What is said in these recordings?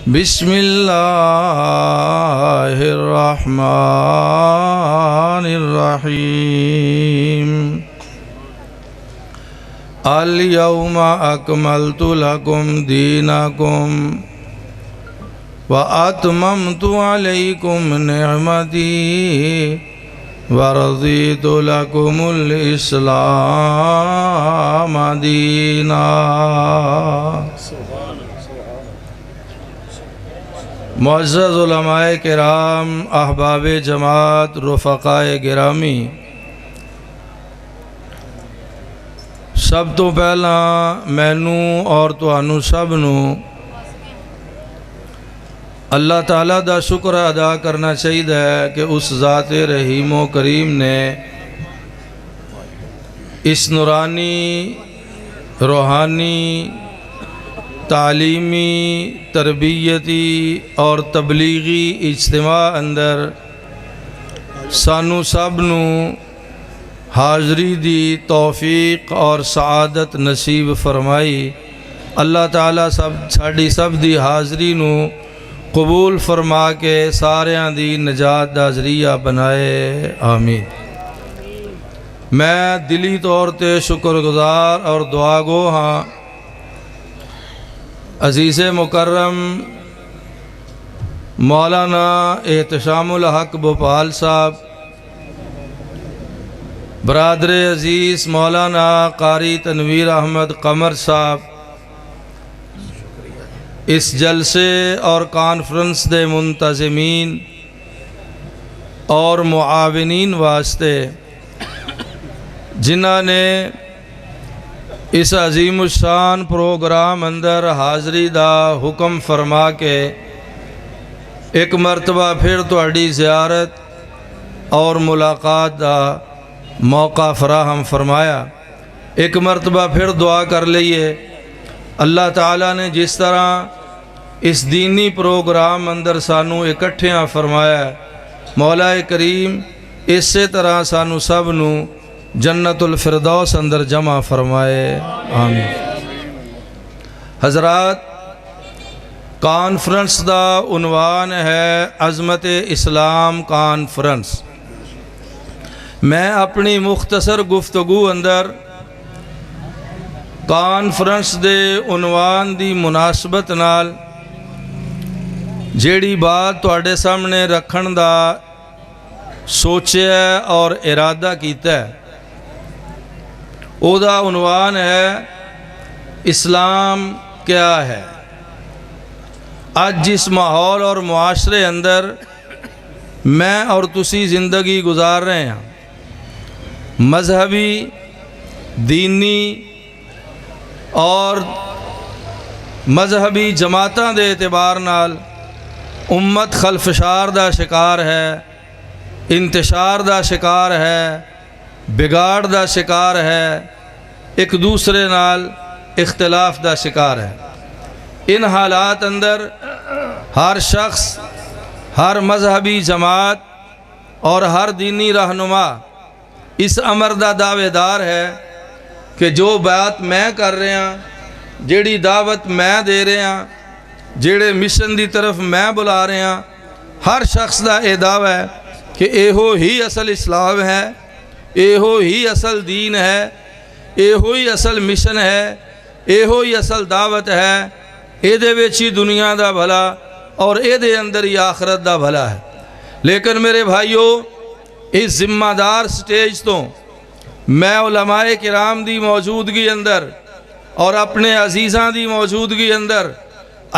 بسم اللہ الرحمن الرحیم الیوم اکملت لکم دینکم واتممت علیکم نعمتی ورضیت لکم الاسلام دینا۔ معزز علماء کرام، احباب جماعت، رفقائے گرامی، سب تو پہلا مینوں اور تانوں سب نوں اللہ تعالیٰ دا شکر ادا کرنا چاہیے کہ اس ذات رحیم و کریم نے اس نورانی، روحانی، تعلیمی، تربیتی اور تبلیغی اجتماع اندر سانو سب نو حاضری دی توفیق اور سعادت نصیب فرمائی۔ اللہ تعالیٰ ساڈی سب دی حاضری نو قبول فرما کے ساریاں دی نجات دا ذریعہ بنائے، آمین۔ میں دلی طور تے شکر گزار اور دعا گو ہاں عزیز مکرم مولانا احتشام الحق بھوپال صاحب، برادر عزیز مولانا قاری تنویر احمد قمر صاحب، اس جلسے اور کانفرنس دے منتظمین اور معاونین واسطے جنہاں نے اس عظیم الشان پروگرام اندر حاضری دا حکم فرما کے ایک مرتبہ پھر تہاڈی زیارت اور ملاقات دا موقع فراہم فرمایا۔ ایک مرتبہ پھر دعا کر لئیے اللہ تعالیٰ نے جس طرح اس دینی پروگرام اندر سانو اکٹھیاں فرمایا، مولا کریم اسی طرح سانو سب نو جنت الفردوس اندر جمع فرمائے، آمین۔ حضرات، کانفرنس دا عنوان ہے عظمت اسلام کانفرنس۔ میں اپنی مختصر گفتگو اندر کانفرنس دے عنوان دی مناسبت نال جیڑی بات تواڈے سامنے رکھن دا سوچیا اور ارادہ کیتا ہے، او دا عنوان ہے اسلام کیا ہے۔ آج جس ماحول اور معاشرے اندر میں اور تسی زندگی گزار رہے ہیں، مذہبی، دینی اور مذہبی جماعتاں دے اعتبار نال امت خلفشار دا شکار ہے، انتشار دا شکار ہے، بگاڑ دا شکار ہے، ایک دوسرے نال اختلاف دا شکار ہے۔ ان حالات اندر ہر شخص، ہر مذہبی جماعت اور ہر دینی رہنما اس امر دا دعوے دار ہے کہ جو بات میں کر رہے ہیں، جیڑی دعوت میں دے رہے ہیں، جیڑے مشن دی طرف میں بلا رہے ہیں، ہر شخص دا اے دعویٰ ہے کہ ایہو ہی اصل اسلام ہے، ایہو ہی اصل دین ہے، ایہو ہی اصل مشن ہے، ایہو ہی اصل دعوت ہے، اے دے وچی دنیا دا بھلا اور اے دے اندر ہی آخرت دا بھلا ہے۔ لیکن میرے بھائیو، اس ذمہ دار سٹیج تو میں علماء کرام دی موجودگی اندر اور اپنے عزیزاں دی موجودگی اندر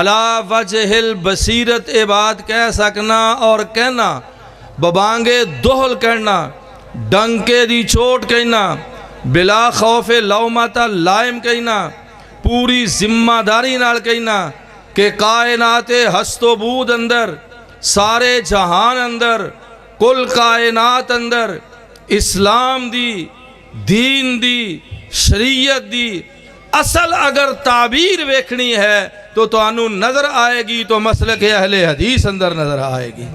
علا وجہ البصیرت اے بات کہہ سکنا اور کہنا، ببانگے دہل کہنا، ڈنکے دی چوٹ کہنا، بلا خوف لومۃ لائم کہنا، پوری ذمہ داری نال کہنا کہ کائنات ہست و بود اندر، سارے جہان اندر، کل کائنات اندر اسلام دی، دین دی، شریعت دی اصل اگر تعبیر ویکھنی ہے تو تانوں نظر آئے گی تو مسلک اہل حدیث اندر نظر آئے گی۔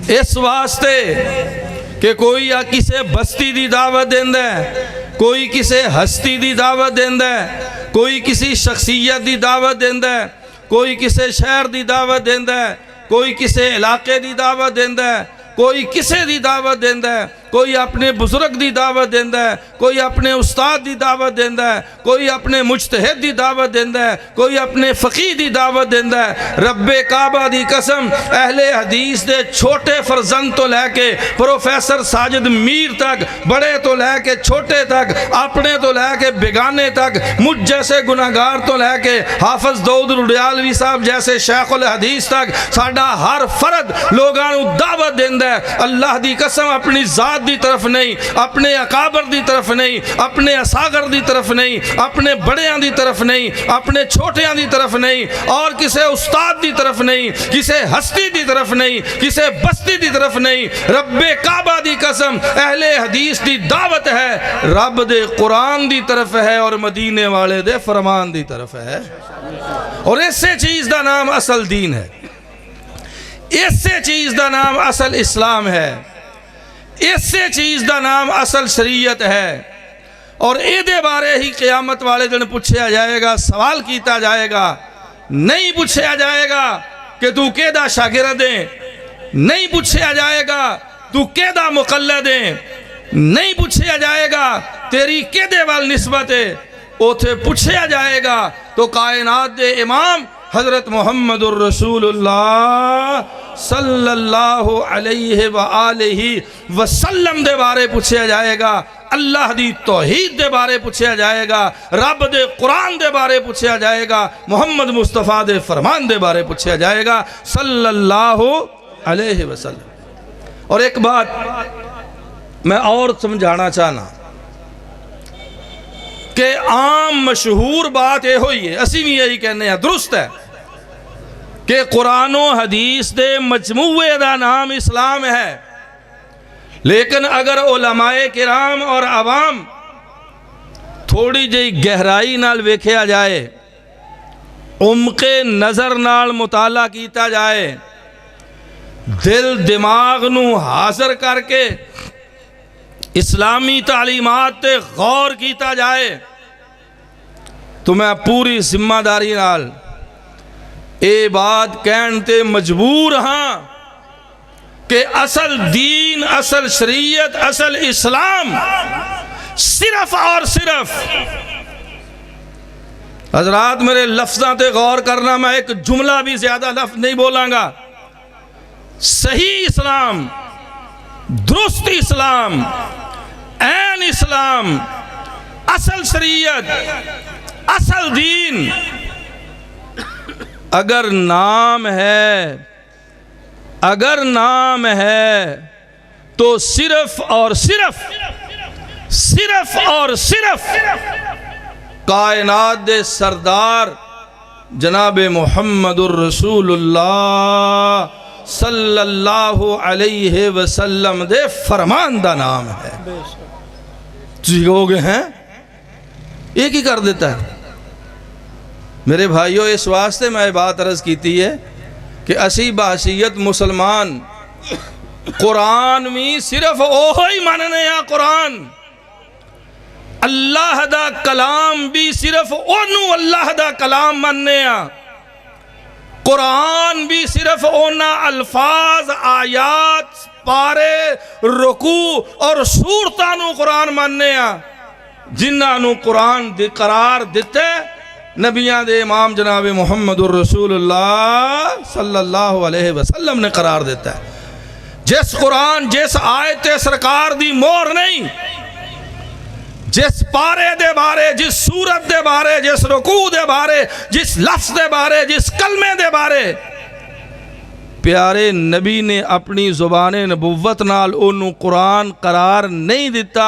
اس واسطے کہ کوئی یا کسے بستی دی دعوت دیندہ ہے، کوئی کسے ہستی دی دعوت دیندہ ہے، کوئی کسی شخصیت دی دعوت دیندا ہے، کوئی کسی شہر دی دعوت دیندا ہے، کوئی کسی علاقے دی دعوت دیندا ہے، کوئی کسی دی دعوت دیندا ہے، کوئی اپنے بزرگ دی دعوت دیندا ہے، کوئی اپنے استاد دی دعوت دیندا ہے، کوئی اپنے مجتہد دی دعوت دیندا ہے، کوئی اپنے فقیہ دی دعوت دیندا ہے۔ رب کعبہ دی قسم، اہل حدیث دے چھوٹے فرزند تو لے کے پروفیسر ساجد میر تک، بڑے تو لے کے چھوٹے تک، اپنے تو لے کے بیگانے تک، مجھ جیسے گناہگار تو لے کے حافظ داؤد رڈیالوی صاحب جیسے شیخ الحدیث تک، ساڈا ہر فرد لوگاں نو دعوت دیندا ہے۔ اللہ دی قسم اپنی ذات دی طرف نہیں، اپنے اکابر دی طرف نہیں، اپنے اصاغر دی طرف نہیں، اپنے بڑیاں دی طرف نہیں، اپنے چھوٹیاں دی طرف نہیں، اور کسے استاد دی طرف نہیں، کسے ہستی دی طرف نہیں، کسے بستی دی طرف نہیں۔ رب کعبہ دی قسم اہل حدیث دی دعوت ہے رب دے قرآن دی طرف ہے اور مدینے والے دے فرمان دی طرف ہے، اور اسے چیز دا نام اصل دین ہے، اسے چیز دا نام اصل اسلام ہے، اسے چیز دا نام اصل شریعت ہے، اور اے دے بارے ہی قیامت والے دن پوچھا جائے گا، سوال کیتا جائے گا۔ نہیں پوچھا جائے گا کہ تو کیدا شاگرد ہے، نہیں پوچھا جائے گا تو کیدا مقلد ہے، نہیں پوچھا جائے گا تیری کیدے وال نسبت ہے، اوتھے پوچھا جائے گا تو کائنات دے امام حضرت محمد الرسول اللہ صلی اللہ علیہ وآلہ وسلم دے بارے پوچھا جائے گا، اللہ دی توحید دے بارے پوچھا جائے گا، رب دے قرآن دے بارے پوچھا جائے گا، محمد مصطفیٰ دے فرمان دے بارے پوچھا جائے گا صلی اللہ علیہ وسلم۔ اور ایک بات میں اور سمجھانا چاہنا کہ عام مشہور بات یہ ہوئی ہے، اسی بھی یہی کہنے ہیں، درست ہے کہ قرآن و حدیث دے مجموعے دا نام اسلام ہے، لیکن اگر علماء کرام اور عوام تھوڑی جی گہرائی نال ویکھیا جائے، عمق نظر نال مطالعہ کیتا جائے، دل دماغ نو حاضر کر کے اسلامی تعلیمات تے غور کیتا جائے، تو میں پوری ذمہ داری نال اے بات کہن تے مجبور ہاں کہ اصل دین، اصل شریعت، اصل اسلام صرف اور صرف، حضرات میرے لفظاں تے غور کرنا، میں ایک جملہ بھی زیادہ لفظ نہیں بولاں گا، صحیح اسلام، درست اسلام، عین اسلام، اصل شریعت، اصل دین اگر نام ہے، اگر نام ہے تو صرف اور صرف، صرف اور صرف کائنات دے سردار جناب محمد الرسول اللہ صلی اللہ علیہ وسلم دے فرمان دا نام ہے۔ تسی کہو گے ہیں ایک ہی کر دیتا ہے؟ میرے بھائیوں، اس واسطے میں بات عرض کیتی ہے کہ اسی بحثیت مسلمان قرآن میں صرف اوہی ماننے ہیں، قرآن اللہ دا کلام بھی صرف اونوں اللہ دا کلام ماننے ہیں، قرآن بھی صرف اونا الفاظ، آیات، پارے، رکوع اور سورتانو قرآن ماننے ہیں جنہاں قرآن قرار دیتے نبیاں دے امام جناب محمد الرسول اللہ صلی اللہ علیہ وسلم نے قرار دیتا ہے۔ جس قرآن، جس آیت سرکار دی مور نہیں، جس پارے دے بارے، جس سورت دے بارے، جس رکوع دے بارے، جس لفظ دے بارے، جس کلمے دے بارے پیارے نبی نے اپنی زبان نبوت نال انہوں قرآن قرار نہیں دیتا،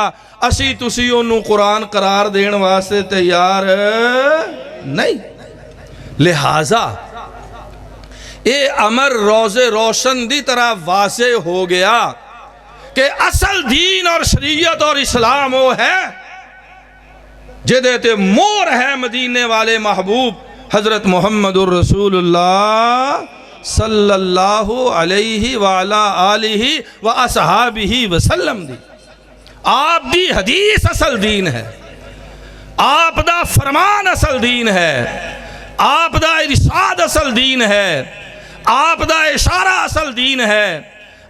اسی تسی انہوں قرآن قرار دین واسطے تیار نہیں۔ لہٰذا اے امر روز روشن دی طرح واضح ہو گیا کہ اصل دین اور شریعت اور اسلام وہ ہے جدے تے مور ہے مدینے والے محبوب حضرت محمد الرسول اللہ صلی اللہ علیہ وعلا آلہ و اصحابہ وسلم دی۔ آپ دی حدیث اصل دین ہے، آپ دا فرمان اصل دین ہے، آپ دا ارشاد اصل دین ہے، آپ دا اشارہ اصل دین ہے،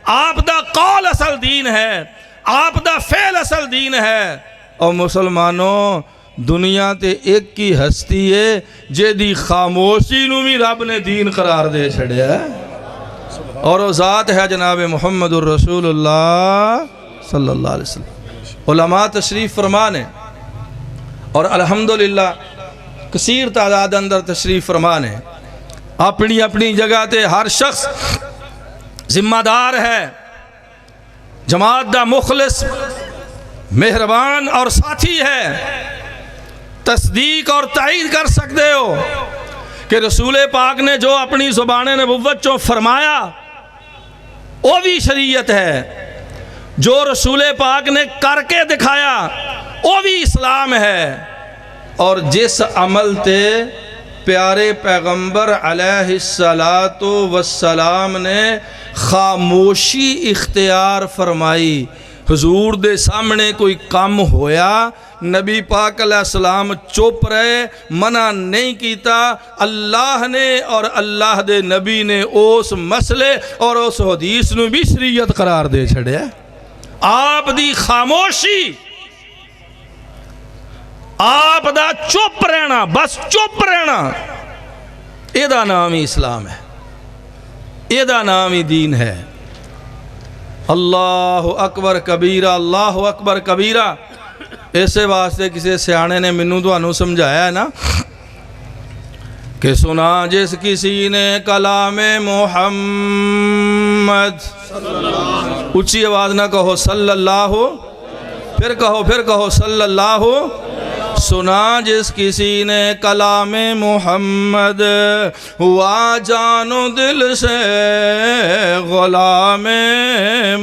آپ دا قول اصل دین ہے، آپ دا فعل اصل دین ہے۔ اور مسلمانوں دنیا تے ایک ہی ہستی ہے جے دی خاموشی نو بھی رب نے دین قرار دے چھڑیا ہے، اور وہ ذات ہے جناب محمد الرسول اللہ صلی اللہ علیہ وسلم۔ علماء تشریف فرمانے اور الحمدللہ کثیر تعداد اندر تشریف فرمانے، اپنی اپنی جگہ تے ہر شخص ذمہ دار ہے، جماعت دا مخلص مہربان اور ساتھی ہے۔ تصدیق اور تائید کر سکتے ہو کہ رسول پاک نے جو اپنی زبان نبوت چوں فرمایا وہ بھی شریعت ہے، جو رسول پاک نے کر کے دکھایا وہ بھی اسلام ہے، اور جس عمل تے پیارے پیغمبر علیہ السلام نے خاموشی اختیار فرمائی، حضور دے سامنے کوئی کام ہویا نبی پاک علیہ السلام چپ رہے، منع نہیں کیتا، اللہ نے اور اللہ دے نبی نے اس مسئلے اور اس حدیث نو بھی شریعت قرار دے چھڑیا۔ آپ دی خاموشی، آپ دا چپ رہنا، بس چپ رہنا، اے دا نام ہی اسلام ہے، اے دا نام ہی دین ہے۔ اللہ اکبر کبیرہ، اللہ اکبر کبیرہ۔ ایسے واسطے کسی سیانے نے منوں تو انہوں سمجھایا ہے نا کہ سنا جس کسی نے کلام محمد، اونچی آواز نہ کہو صلی اللہ، پھر کہو صلی اللہ، سنا جس کسی نے کلام محمد، ہوا جان و دل سے غلام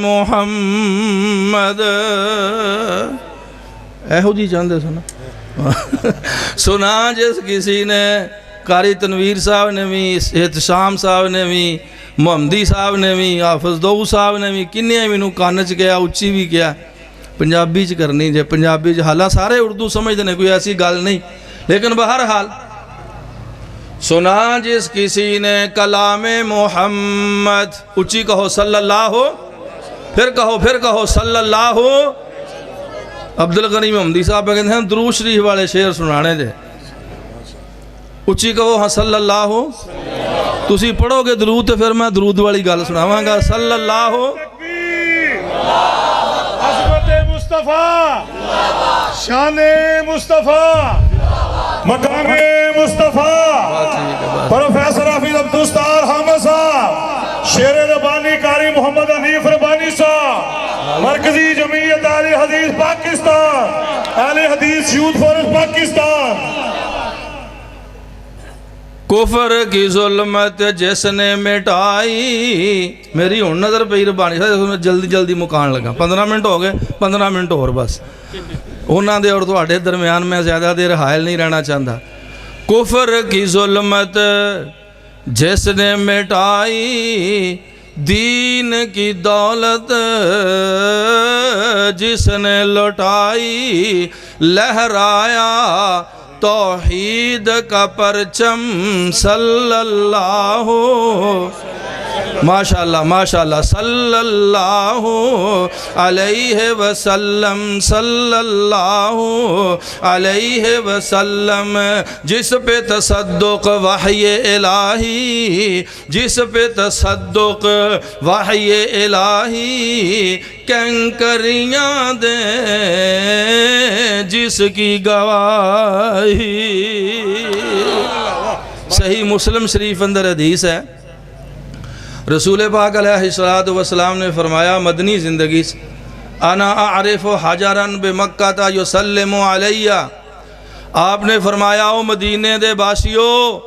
محمد۔ ایہو جی چاندے سنا سنا جس کسی نے، قاری تنویر صاحب نے بھی، احتشام صاحب نے بھی، محمدی صاحب نے بھی، حافظ دو صاحب نے بھی، کنیا مینوں کان چ گیا، اچھی بھی کیا، پنجابی چ کرنی جے، پنجابی چ حالہ سارے اردو سمجھتے ہیں، کوئی ایسی گل نہیں، لیکن بہرحال سنا جس کسی نے کلام محمد، اچھی کہو صلی اللہ، پھر کہو صلی اللہ۔ عبدالغنی محمدی صاحب کہتے ہیں درود شریف والے شعر سنانے دے، اچھی کہو ہاں صلی اللہ، تسی پڑھو گے درود تو پھر میں درود والی گل سناواں گا، صلی اللہ۔ عظمت مصطفیٰ، شان مصطفیٰ، مقام مصطفیٰ، پروفیسر حافظ عبدالستار حامد صاحب، شیر ربانی قاری محمد حنیف ربانی صاحب، مرکزی جمعیت اہل حدیث پاکستان، اہل حدیث یوتھ فورس پاکستان۔ کفر کی ظلمت جس نے مٹائی، میری ہون نظر پہ ربانی صاحب جلدی جلدی مکان لگا، 15 منٹ ہو گئے، 15 منٹ اور بس، انہاں دے اور تواڈے درمیان میں زیادہ دیر حائل نہیں رہنا چاہتا۔ کفر کی ظلمت جس نے مٹائی، دین کی دولت جس نے لوٹائی، لہرایا توحید کا پرچم صلی اللہ، ماشاءاللہ ماشاءاللہ، صلی اللہ علیہ وسلم، صلی اللہ علیہ وسلم، جس پہ تصدق وحی الہی، جس پہ تصدق وحی الہی، کنکریاں دیں جس کی گواہی۔ صحیح مسلم شریف اندر حدیث ہے، رسول پاک علیہ السلام نے فرمایا مدنی زندگی سے، انا اعرف حجرا بمکہ یسلم علی، آپ نے فرمایا او مدینے دے باسیو،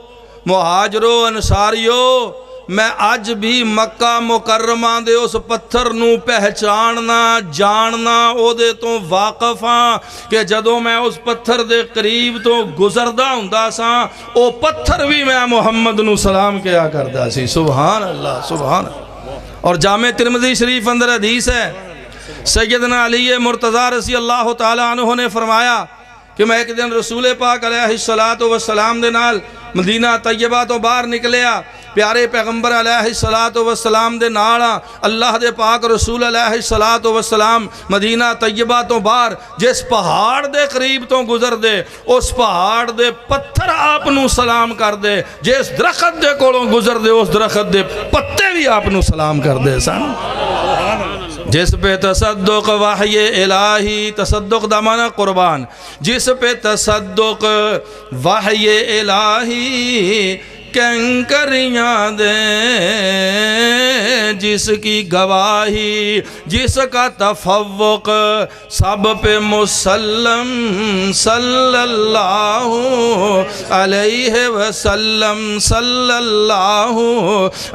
مہاجرو، انصاریو، میں اج بھی مکہ مکرمہ دے اس پتھر نو پہچاننا جاننا او دے تو واقف ہاں کہ جدوں میں اس پتھر دے قریب تو گزردہ ہوندا سا او پتھر بھی میں محمد نو سلام کیا کردا سی۔ سبحان اللہ سبحان اللہ۔ اور جامع ترمذی شریف اندر حدیث ہے، سیدنا علی مرتضی رضی اللہ تعالیٰ عنہ نے فرمایا کہ میں ایک دن رسول پاک علیہ الصلاۃ والسلام دے نال مدینہ طیبہ تو باہر نکلیا، پیارے پیغمبر علیہ الصلاۃ والسلام دے نال اللہ دے پاک رسول علیہ الصلاۃ والسلام مدینہ طیبہ تو باہر جس پہاڑ دے قریب تو گزر دے، اس پہاڑ دے پتھر آپ نو سلام کر دے، جس درخت دے کولوں گزر دے اس درخت دے پتے بھی آپ نو سلام کر دے سن۔ جس پہ تصدق وحی الہی، تصدق دا معنی قربان، جس پہ تصدق وحی الہی کنکریاں دیں، جس کی گواہی جس کا تفوق سب پہ مسلم صلی اللہ علیہ وسلم، صلی اللہ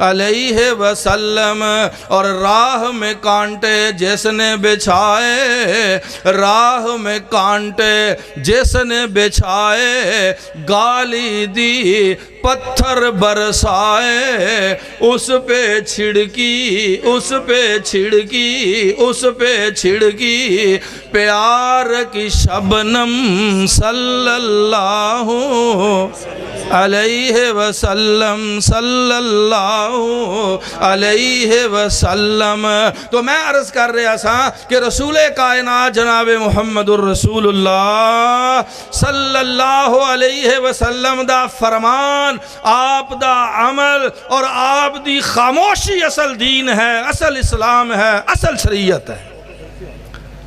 علیہ وسلم۔ اور راہ میں کانٹے جس نے بچھائے، راہ میں کانٹے جس نے بچھائے، گالی دی پتھر برسائے، اس پہ چھڑکی، اس پہ چھڑکی، اس پہ چھڑکی پیار کی شبنم صلی اللہ علیہ وسلم، صلی اللہ علیہ وسلم۔ تو میں عرض کر رہا سا کہ رسول کائنات جناب محمد الرسول اللہ صلی اللہ علیہ وسلم دا فرمان، آپ دا عمل اور آپ دی خاموشی اصل دین ہے، اصل اسلام ہے، اصل شریعت ہے۔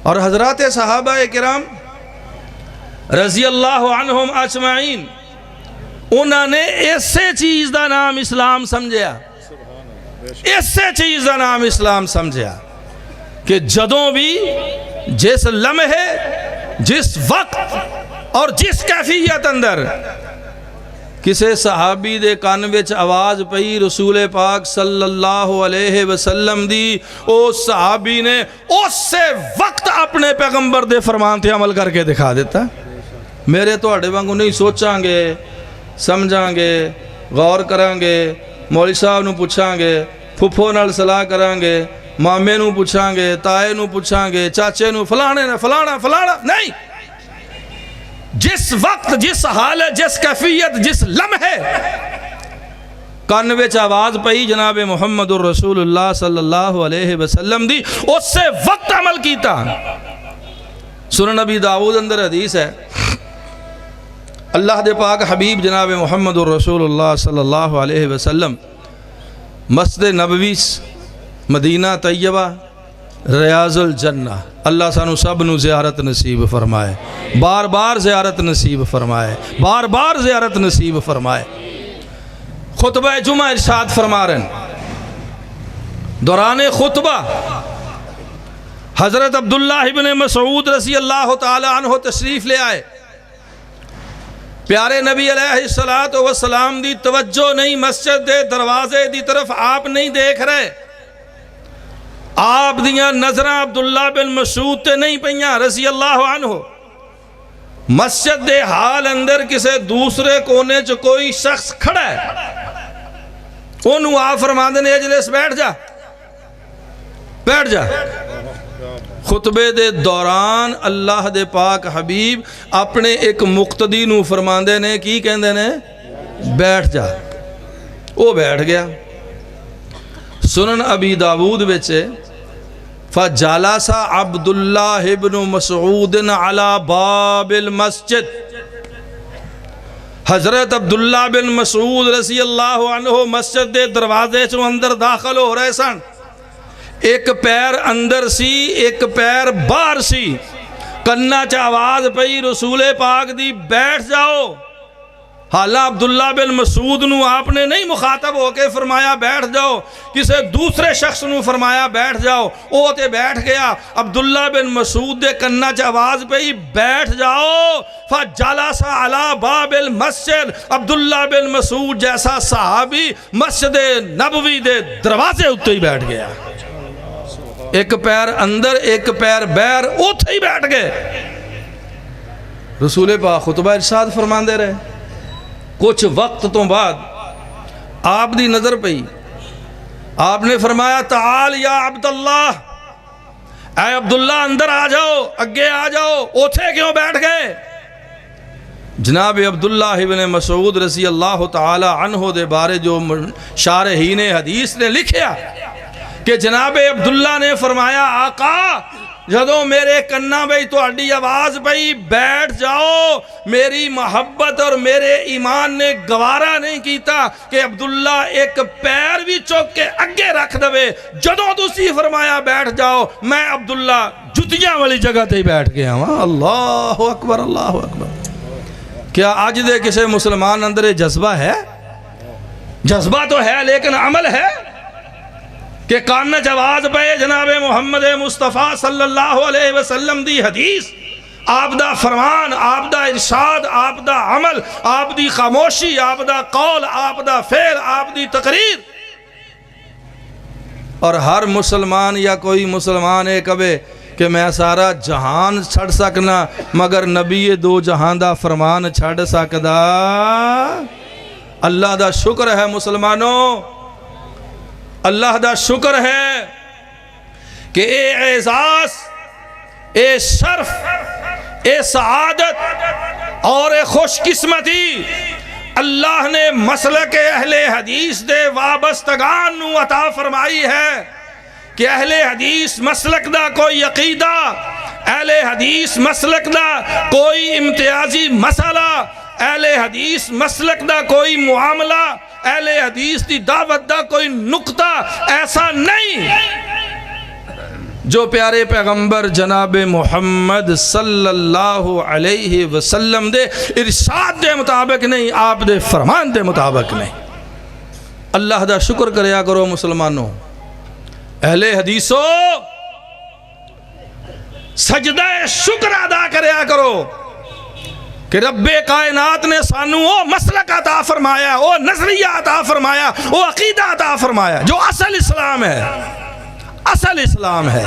اور حضرات صحابہ کرام رضی اللہ عنہم اجمعین، انہوں نے ایسے چیز دا نام اسلام سمجھیا، ایسے چیز دا نام اسلام سمجھیا کہ جدوں بھی جس لمحے، جس وقت اور جس کیفیت اندر کسے صحابی دے کان وچ آواز پئی رسول پاک صلی اللہ علیہ وسلم دی، اس صحابی نے اس سے وقت اپنے پیغمبر دے فرمان تے عمل کر کے دکھا دیتا۔ میرے تو اڑے وانگو نہیں سوچاں گے، سمجھاں گے، غور کران گے، مولوی صاحب نو پوچھاں گے، پھپھو نال صلاح کران گے، مامے نو پوچھاں گے، تائے نو پوچھاں گے، چاچے نو، فلانے نے فلانا فلانا نہیں۔ جس وقت، جس حالت، جس کیفیت، جس لمحے کان وچ آواز پئی جناب محمد الرسول اللہ صلی اللہ علیہ وسلم دی، اس سے وقت عمل کیتا۔ سنن نبی داؤد اندر حدیث ہے، اللہ دے پاک حبیب جناب محمد الرسول اللہ صلی اللہ علیہ وسلم مسجد نبوی مدینہ طیبہ ریاض الجنہ، اللہ سانو سب نو زیارت نصیب فرمائے، بار بار زیارت نصیب فرمائے، بار بار زیارت نصیب فرمائے۔ خطبہ جمعہ ارشاد فرما رہے ہیں، دوران خطبہ حضرت عبداللہ ابن مسعود رضی اللہ تعالی عنہ تشریف لے آئے۔ پیارے نبی علیہ السلام دی توجہ نہیں، مسجد دے دروازے دی طرف آپ نہیں دیکھ رہے، آپ دیاں نظرہ عبداللہ بن مسعود تے نہیں پئیاں رضی اللہ عنہ۔ مسجد دے حال اندر کسے دوسرے کونے چ کوئی شخص کھڑا ہے، انہوں آپ فرماندے نے اجلس بیٹھ جا، بیٹھ جا۔ خطبے دے دوران اللہ دے پاک حبیب اپنے ایک مقتدی نو فرماندے نے کی کہندے نے، بیٹھ جا، وہ بیٹھ گیا۔ سنن ابی داود وچے فَجَلَسَ عَبْدُ اللَّهِ بْنُ مَسْعُودٍ عَلَى بَابِ الْمَسْجِدِ، حضرت عبداللہ بن مسعود رضی اللہ عنہ مسجد دے دروازے چوں اندر داخل ہو رہے سن، ایک پیر اندر سی، ایک پیر باہر سی، کنا چ آواز پئی رسول پاک دی، بیٹھ جاؤ۔ حالہ عبداللہ بن مسعود نو آپ نے نہیں مخاطب ہو کے فرمایا بیٹھ جاؤ، کسے دوسرے شخص نو فرمایا بیٹھ جاؤ، او تے بیٹھ گیا۔ عبداللہ بن مسعود دے کنا چ آواز پئی بیٹھ جاؤ، فَجَلَسَ عَلَى بَابِ الْمَسْجِدِ، عبداللہ بن مسعود جیسا صحابی مسجد نبوی دے دروازے اتے ہی بیٹھ گیا، ایک پیر اندر ایک پیر باہر، اتے ہی بیٹھ گئے۔ رسول پاک خطبہ ارشاد فرماندے رہے۔ کچھ وقت تو بعد آپ دی نظر پئی، آپ نے فرمایا تعال یا عبداللہ، اے عبداللہ اندر آ جاؤ، اگے آ جاؤ، اوتھے کیوں بیٹھ گئے؟ جناب عبداللہ ابن مسعود رضی اللہ تعالی عنہ دے بارے جو شارحین حدیث نے لکھیا کہ جناب عبداللہ نے فرمایا آقا جدوں میرے کنا بھئی تہاڈی آواز پئی بیٹھ جاؤ، میری محبت اور میرے ایمان نے گوارا نہیں کیتا کہ عبداللہ ایک پیر بھی چوک کے اگے رکھ دوے، جدوں تسی فرمایا بیٹھ جاؤ میں عبداللہ جتیاں والی جگہ تے ہی بیٹھ گیا ہوں۔ اللہ اکبر اللہ اکبر۔ کیا آج دے کسے مسلمان اندر جذبہ ہے؟ جذبہ تو ہے لیکن عمل ہے کہ کان جواز پہ جناب محمد مصطفیٰ صلی اللہ علیہ وسلم دی حدیث، آپ دا فرمان، آپ دا ارشاد، آپ دا عمل، آپ دی خاموشی، آپ دا قول، آپ دا فعل، آپ دی تقریر، اور ہر مسلمان یا کوئی مسلمان ایک کبے کہ میں سارا جہان چھڑ سکنا مگر نبی دو جہان دا فرمان چھڑ سکدا۔ اللہ دا شکر ہے مسلمانوں، اللہ دا شکر ہے کہ اے اعزاز، اے شرف، اے سعادت اور اے خوش قسمتی اللہ نے مسلک اہل حدیث دے وابستگان نو عطا فرمائی ہے کہ اہل حدیث مسلک دا کوئی عقیدہ، اہل حدیث مسلک دا کوئی امتیازی مسئلہ، اہل حدیث مسلک دا کوئی معاملہ، اہل حدیث دی دعوت دا کوئی نقطہ ایسا نہیں جو پیارے پیغمبر جناب محمد صلی اللہ علیہ وسلم دے ارشاد دے مطابق نہیں، آپ دے فرمان دے مطابق نہیں۔ اللہ دا شکر کریا کرو مسلمانوں، اہل حدیثو سجدہ شکر ادا کریا کرو کہ رب کائنات نے سانو وہ مسلک عطا فرمایا، وہ نظریہ عطا فرمایا، وہ عقیدہ عطا فرمایا جو اصل اسلام ہے، اصل اسلام ہے۔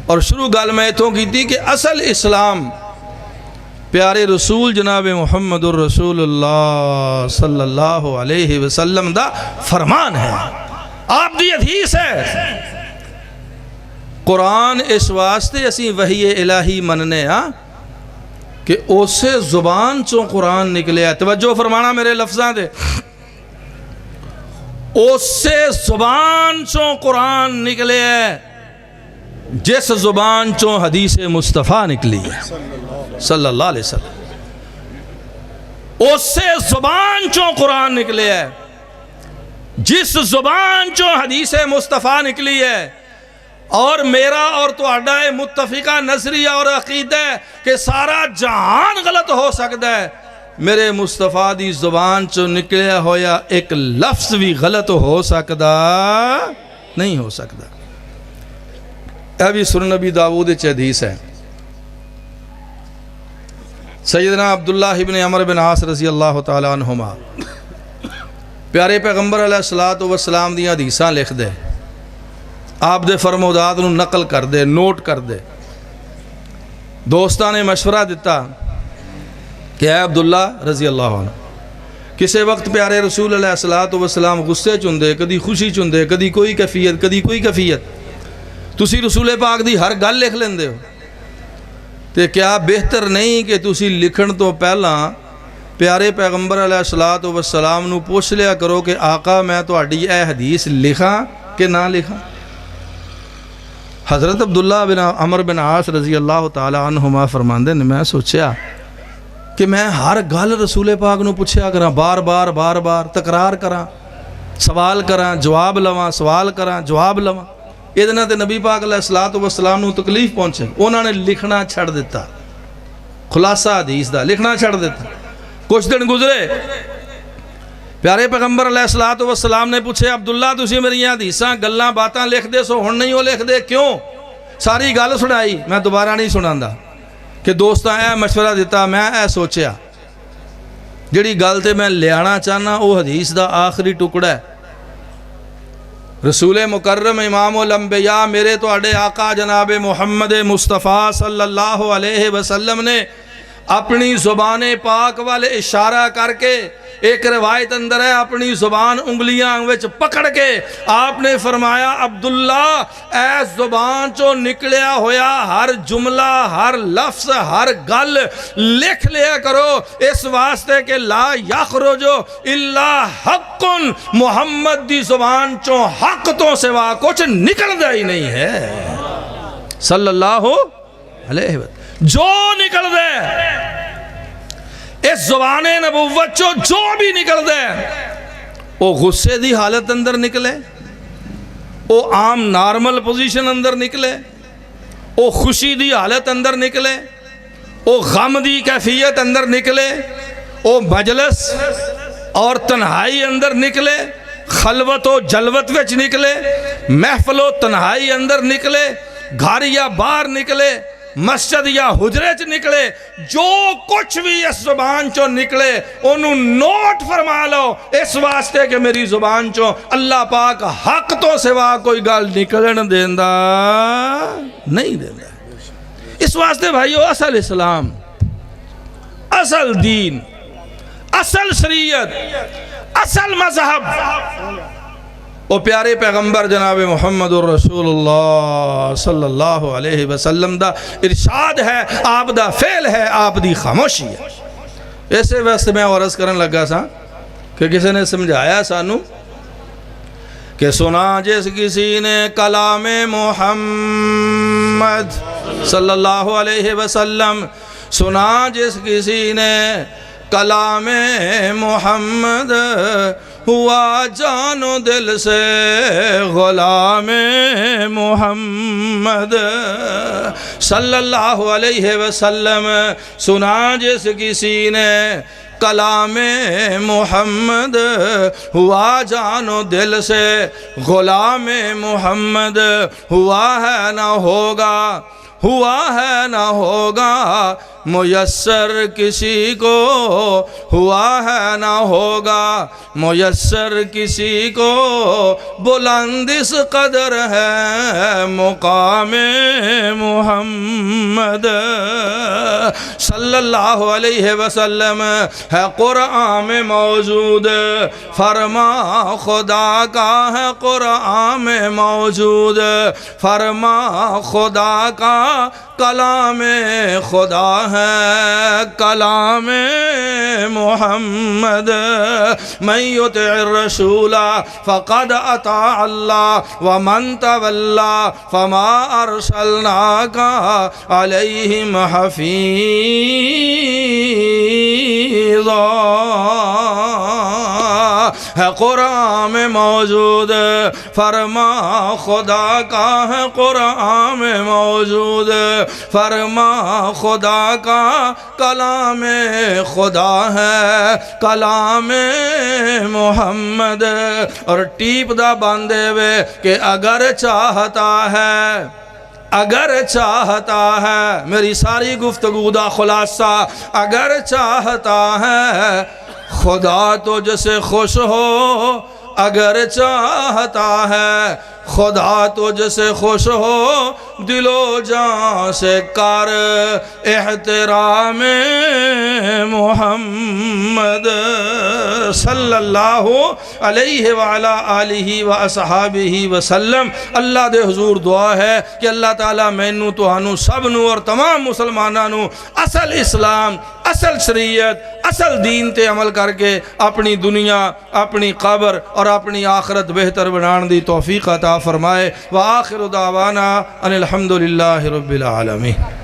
اور شروع گل میں تو کی تھی کہ اصل اسلام پیارے رسول جناب محمد الرسول اللہ صلی اللہ علیہ وسلم دا فرمان ہے، آپ دی حدیث ہے۔ قرآن اس واسطے اسی وحی الہی مننے ہاں کہ اسے زبان چوں قرآن نکلے ہے، توجہ فرمانا میرے لفظاں دے، اسے زبان چوں قرآن نکلے ہے جس زبان چوں حدیث مصطفیٰ نکلی ہے صلی اللہ علیہ وسلم، اسے زبان چوں قرآن نکلے ہے جس زبان چوں حدیث مصطفیٰ نکلی ہے۔ اور میرا اور تہاڈا متفقہ نظریہ اور عقیدہ ہے کہ سارا جہان غلط ہو سکتا ہے، میرے مصطفیٰ دی زبان چوں نکلیا ہویا ایک لفظ بھی غلط ہو سکتا نہیں ہو سکتا۔ اے بھی سنن نبی داؤد وچ حدیث ہے، سیدنا عبداللہ ابن عمر بن عاص رضی اللہ تعالی عنہما پیارے پیغمبر علیہ الصلوۃ والسلام دیاں حدیثاں لکھ دے، آپ دے فرمودات نو نقل کر دے، نوٹ کر دے۔ دوستاں نے مشورہ دیتا کہ اے عبداللہ رضی اللہ عنہ، کسے وقت پیارے رسول علیہ الصلوۃ والسلام غصے چندے، کدی خوشی چندے، کدی کوئی کیفیت، کدی کوئی کیفیت، تسی رسول پاک دی ہر گل لکھ لیندے ہو، تے کیا بہتر نہیں کہ تسی لکھن تو پہلا پیارے پیغمبر علیہ الصلوۃ والسلام نو پوچھ لیا کرو کہ آقا میں تہاڈی اے حدیث لکھاں کہ نہ لکھاں؟ حضرت عبداللہ بن عمر بن عاص رضی اللہ تعالی عنہما فرماندے نے میں سوچیا کہ میں ہر گل رسول پاک نو پوچھیا کراں، بار بار تکرار کراں، سوال کراں جواب لواں، سوال کراں جواب لواں، ادنا تے نبی پاک علیہ الصلوۃ والسلام نو تکلیف پہنچے، انہوں نے لکھنا چھڑ دیتا، خلاصہ حدیث دا لکھنا چھڑ دیتا۔ کچھ دن گزرے، پیارے پیغمبر علیہ الصلوۃ والسلام نے پوچھے عبداللہ تسی میری حدیثاں گلاں باتاں لکھ دے سو ہن نہیں وہ لکھ دے کیوں؟ ساری گل سنائی، میں دوبارہ نہیں سناندا کہ دوستاں اے مشورہ دیتا، میں اے سوچیا جڑی گل تے میں لیانا چاہنا وہ حدیث دا آخری ٹکڑا ہے۔ رسول مکرم امام الانبیاء میرے تو اڈے آقا جناب محمد مصطفیٰ صلی اللہ علیہ وسلم نے اپنی زبان پاک والے اشارہ کر کے، ایک روایت اندر ہے اپنی زبان انگلیاں وچ پکڑ کے آپ نے فرمایا عبداللہ اے زبان چو نکلیا ہویا ہر جملہ، ہر لفظ، ہر گل لکھ لیا کرو، اس واسطے کہ لا یخرج الا حق، محمد دی زبان چو حق تو سوا کچھ نکلدا ہی نہیں ہے صلی اللہ علیہ وسلم۔ جو نکل دے اس زبان نبوت چو جو بھی نکل دے، وہ غصے دی حالت اندر نکلے، وہ عام نارمل پوزیشن اندر نکلے، وہ خوشی دی حالت اندر نکلے، وہ غم دی کیفیت اندر نکلے، وہ مجلس اور تنہائی اندر نکلے، خلوت و جلوت وچ نکلے، محفل و تنہائی اندر نکلے، گھر یا باہر نکلے، مسجد یا حجرے چ نکلے، جو کچھ بھی اس زبان چو نکلے انہوں نوٹ فرما لو، اس واسطے کہ میری زبان چو اللہ پاک حق تو سوا کوئی گل نکلن دیندا نہیں دیندا۔ اس واسطے بھائیو اصل اسلام، اصل دین، اصل شریعت، اصل مذہب، وہ پیارے پیغمبر جناب محمد الرسول اللہ صلی اللہ علیہ وسلم دا ارشاد ہے، آپ دا فعل ہے، آپ دی خاموشی ہے۔ ایسے واسطے میں عرض کرن لگا سا کہ کسی نے سمجھایا سانو کہ سنا جس کسی نے کلام محمد صلی اللہ علیہ وسلم، سنا جس کسی نے کلام محمد، ہوا جان و دل سے غلام محمد صلی اللہ علیہ وسلم، سنا جس کسی نے کلام محمد، ہوا جان و دل سے غلام محمد، ہوا ہے نہ ہوگا، ہوا ہے نہ ہوگا میسر کسی کو، ہوا ہے نہ ہوگا میسر کسی کو، بلند اس قدر ہے مقام محمد صلی اللہ علیہ وسلم، ہے قرآن میں موجود، فرما خدا کا ہے قرآن میں موجود، فرما خدا کا کلام خدا ہے کلام محمد، من یطع الرسول فقد اطاع اللہ ومن تولی فما ارسلناک علیہم حفیظا، ہے قرآن میں موجود، فرما خدا کا ہے قرآن میں موجود، فرما خدا کا کلام خدا ہے کلام محمد، اور ٹیپ دا باندھے ہوئے کہ اگر چاہتا ہے، اگر چاہتا ہے، میری ساری گفتگو دا خلاصہ، اگر چاہتا ہے خدا تو جسے خوش ہو، اگر چاہتا ہے خدا تو جسے خوش ہو، دل و جان سے کر احترام محمد صلی اللہ علیہ وعلا آلہ و اصحابہ وسلم۔ اللہ دے حضور دعا ہے کہ اللہ تعالیٰ مینوں تہانوں سب نو اور تمام مسلماناں نو اصل اسلام، اصل شریعت، اصل دین تے عمل کر کے اپنی دنیا، اپنی قبر اور اپنی آخرت بہتر بنان دی توفیق عطا فرمائے۔ وآخر دعوانا ان الحمدللہ رب العالمین۔